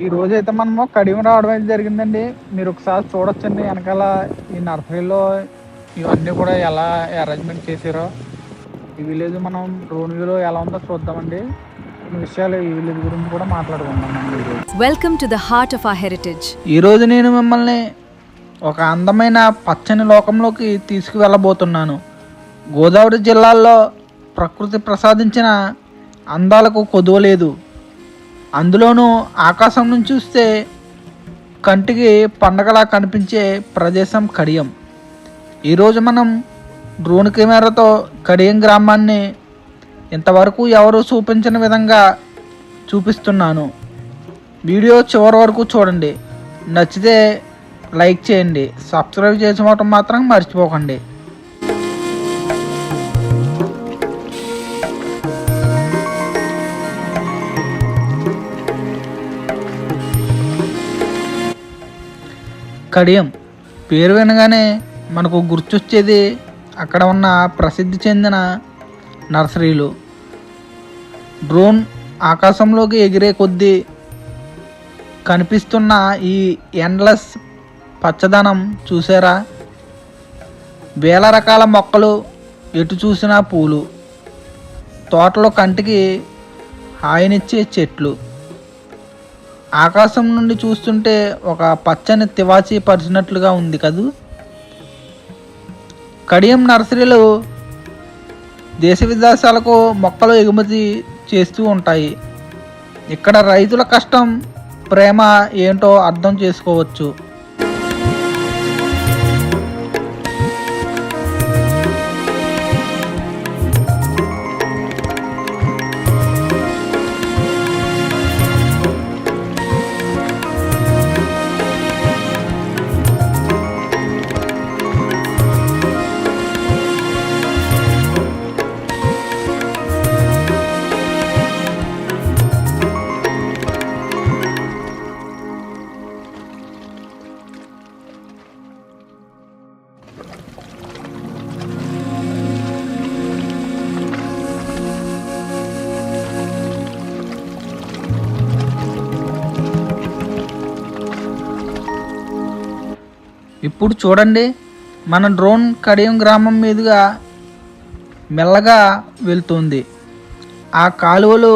ఈ రోజైతే మనము కడియం రావడం అయితే జరిగిందండి. మీరు ఒకసారి చూడొచ్చండి వెనకాల ఈ నర్సరీలో ఇవన్నీ కూడా ఎలా అరేంజ్మెంట్ చేశారో. ఈ విలేజ్ మనం డ్రోన్ వ్యూలో ఎలా ఉందో చూద్దామండి. కొన్ని విషయాలు ఈ విలేజ్ గురించి కూడా మాట్లాడుకుందాం మనం ఈరోజు. Welcome to the heart of our heritage. ఈరోజు నేను మిమ్మల్ని ఒక అందమైన పచ్చని లోకంలోకి తీసుకువెళ్ళబోతున్నాను. గోదావరి జిల్లాల్లో ప్రకృతి ప్రసాదించిన అందాలకు కొదువలేదు. అందులోనూ ఆకాశం నుంచి చూస్తే కంటికి పండగలా కనిపించే ప్రదేశం కడియం. ఈరోజు మనం డ్రోన్ కెమెరాతో కడియం గ్రామాన్ని ఇంతవరకు ఎవరు చూపించిన విధంగా చూపిస్తున్నాను. వీడియో చివరి వరకు చూడండి. నచ్చితే లైక్ చేయండి, సబ్స్క్రైబ్ చేసుకోవటం మాత్రం మర్చిపోకండి. కడియం పేరు వినగానే మనకు గుర్తొచ్చేది అక్కడ ఉన్న ప్రసిద్ధి చెందిన నర్సరీలు. డ్రోన్ ఆకాశంలోకి ఎగిరే కొద్దీ కనిపిస్తున్న ఈ ఎండ్లెస్ పచ్చదనం చూసారా? వేల రకాల మొక్కలు, ఎటు చూసినా పూలు, తోటలో కంటికి హాయినిచ్చే చెట్లు. ఆకాశం నుండి చూస్తుంటే ఒక పచ్చని తివాచీ పరిచినట్లుగా ఉంది కదూ. కడియం నర్సరీలు దేశ విదేశాలకు మొక్కలు ఎగుమతి చేస్తూ ఉంటాయి. ఇక్కడ రైతుల కష్టం, ప్రేమ ఏంటో అర్థం చేసుకోవచ్చు. ఇప్పుడు చూడండి, మన డ్రోన్ కడియం గ్రామం మీదుగా మెల్లగా వెళ్తుంది. ఆ కాలువలు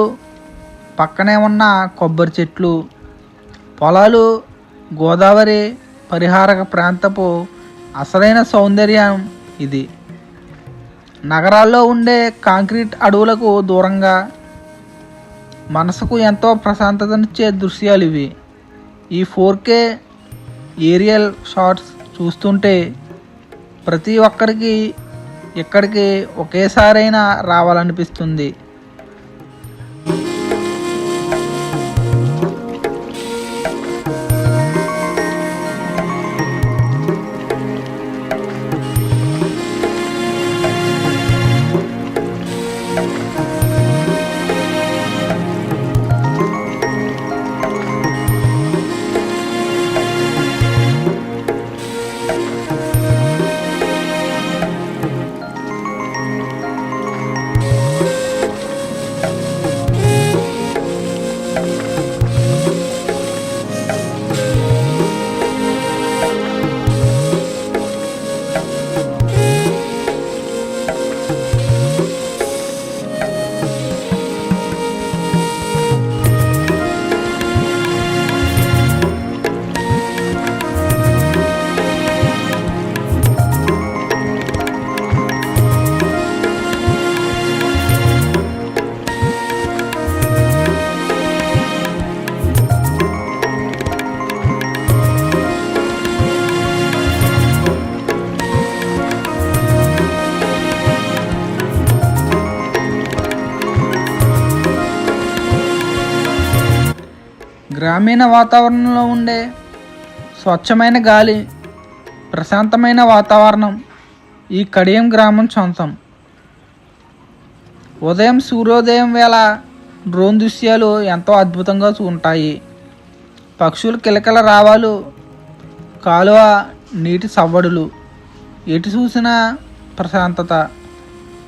పక్కనే ఉన్న కొబ్బరి చెట్లు, పొలాలు గోదావరి పరిహారక ప్రాంతపు అసలైన సౌందర్యం ఇది. నగరాల్లో ఉండే కాంక్రీట్ అడవులకు దూరంగా మనసుకు ఎంతో ప్రశాంతతనిచ్చే దృశ్యాలు ఇవి. ఈ 4K ఏరియల్ షాట్స్ చూస్తుంటే ప్రతి ఒక్కరికి ఇక్కడికి ఒకేసారైనా రావాలనిపిస్తుంది. గ్రామీణ వాతావరణంలో ఉండే స్వచ్ఛమైన గాలి, ప్రశాంతమైన వాతావరణం ఈ కడియం గ్రామం సొంతం. ఉదయం సూర్యోదయం వేళ డ్రోన్ దృశ్యాలు ఎంతో అద్భుతంగా ఉంటాయి. పక్షుల కిలకిల రావాలు, కాలువ నీటి సవ్వడులు, ఎటు చూసినా ప్రశాంతత.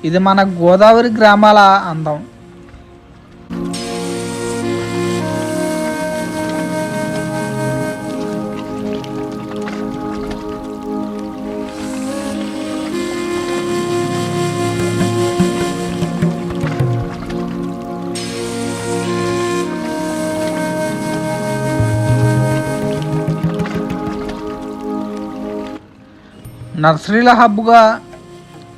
ఇది మన గోదావరి గ్రామాల అందం. నర్సరీల హబ్గా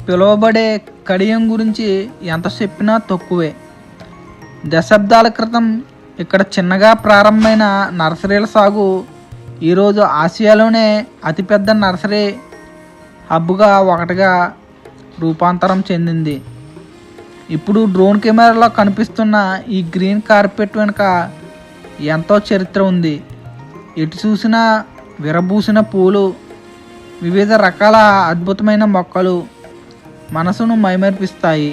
పిలువబడే కడియం గురించి ఎంత చెప్పినా తక్కువే. దశాబ్దాల క్రితం ఇక్కడ చిన్నగా ప్రారంభమైన నర్సరీల సాగు ఈరోజు ఆసియాలోనే అతిపెద్ద నర్సరీ హబ్గా ఒకటిగా రూపాంతరం చెందింది. ఇప్పుడు డ్రోన్ కెమెరాలో కనిపిస్తున్న ఈ గ్రీన్ కార్పెట్ వెనుక ఎంతో చరిత్ర ఉంది. ఎటు చూసినా విరబూసిన పూలు, వివిధ రకాల అద్భుతమైన మొక్కలు మనసును మైమరిపిస్తాయి.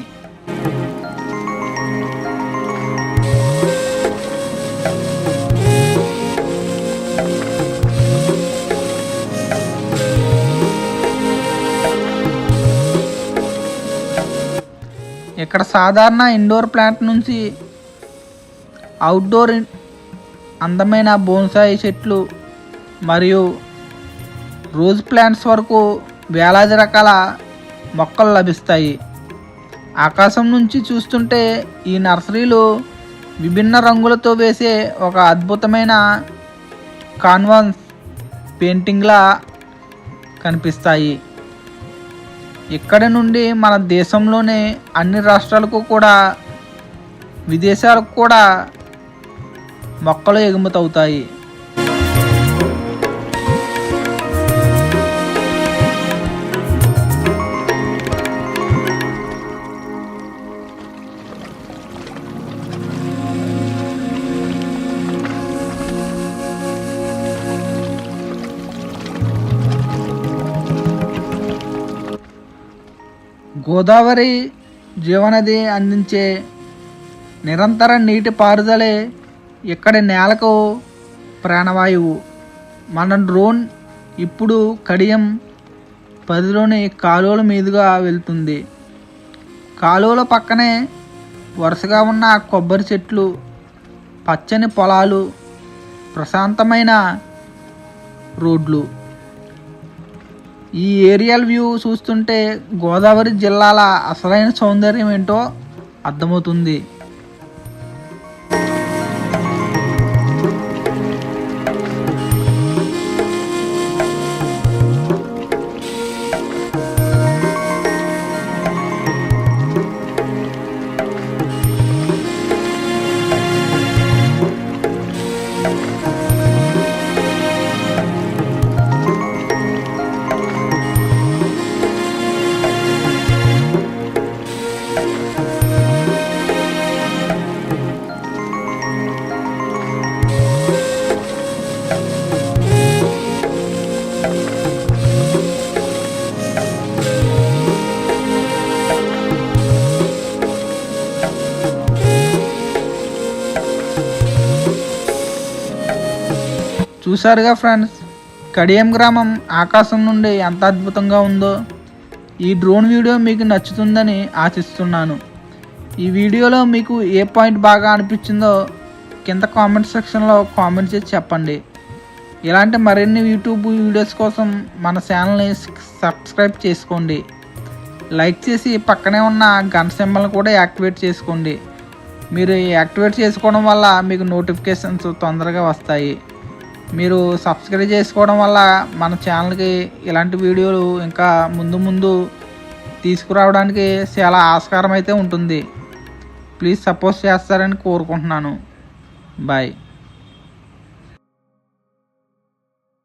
ఇక్కడ సాధారణ ఇండోర్ ప్లాంట్ నుంచి అవుట్డోర్ అందమైన బోన్సాయి చెట్లు మరియు రోజ్ ప్లాంట్స్ వరకు వేలాది రకాల మొక్కలు లభిస్తాయి. ఆకాశం నుంచి చూస్తుంటే ఈ నర్సరీలు విభిన్న రంగులతో వేసే ఒక అద్భుతమైన కాన్వాస్ పెయింటింగ్లా కనిపిస్తాయి. ఇక్కడ నుండి మన దేశంలోని అన్ని రాష్ట్రాలకు కూడా విదేశాలకు కూడా మొక్కలు ఎగుమతవుతాయి. గోదావరి జీవనది అందించే నిరంతర నీటి పారుదలే ఇక్కడి నేలకు ప్రాణవాయువు. మన డ్రోన్ ఇప్పుడు కడియం 10లోని కాలువల మీదుగా వెళ్తుంది. కాలువల పక్కనే వరుసగా ఉన్న కొబ్బరి చెట్లు, పచ్చని పొలాలు, ప్రశాంతమైన రోడ్లు. ఈ ఏరియల్ వ్యూ చూస్తుంటే గోదావరి జిల్లాల అసలైన సౌందర్యం ఏంటో అర్థమవుతుంది. చూసారుగా ఫ్రెండ్స్, కడియం గ్రామం ఆకాశం నుండి ఎంత అద్భుతంగా ఉందో. ఈ డ్రోన్ వీడియో మీకు నచ్చుతుందని ఆశిస్తున్నాను. ఈ వీడియోలో మీకు ఏ పాయింట్ బాగా అనిపించిందో కింద కామెంట్ సెక్షన్లో కామెంట్ చేసి చెప్పండి. ఇలాంటి మరిన్ని యూట్యూబ్ వీడియోస్ కోసం మన ఛానల్ని సబ్స్క్రైబ్ చేసుకోండి. లైక్ చేసి పక్కనే ఉన్న గంట సింబల్ని కూడా యాక్టివేట్ చేసుకోండి. మీరు యాక్టివేట్ చేసుకోవడం వల్ల మీకు నోటిఫికేషన్స్ తొందరగా వస్తాయి. మీరు సబ్స్క్రైబ్ చేసుకోవడం వల్ల మన ఛానల్కి ఇలాంటి వీడియోలు ఇంకా ముందు తీసుకురావడానికి చాలా ఆస్కారం అయితే ఉంటుంది. ప్లీజ్ సపోర్ట్ చేస్తారని కోరుకుంటున్నాను. బాయ్.